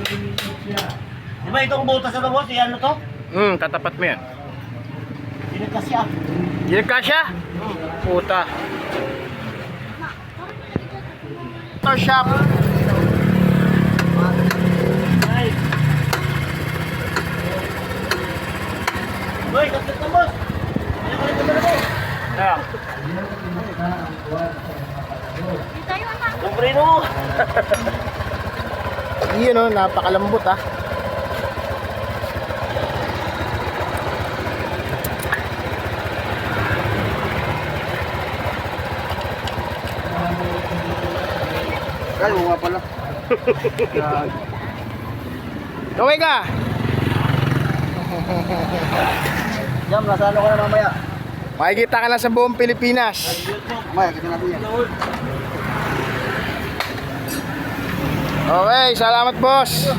Di ba itong butas na boss, ano to? Tatapat mo yan. Hindi kasi ah. Yan kasya? Puta. Ito shop. Ay. Boy, kapit na boss. Ano ka rin na boss? Ayan. Yung preno mo. Iyon o, napakalambot ah. Ay, nga pala. Kaway ka! Jam, nasa ano ka na mamaya? Makikita ka na sa buong Pilipinas. Mamaya, kasi natin yan. Okay, salamat boss.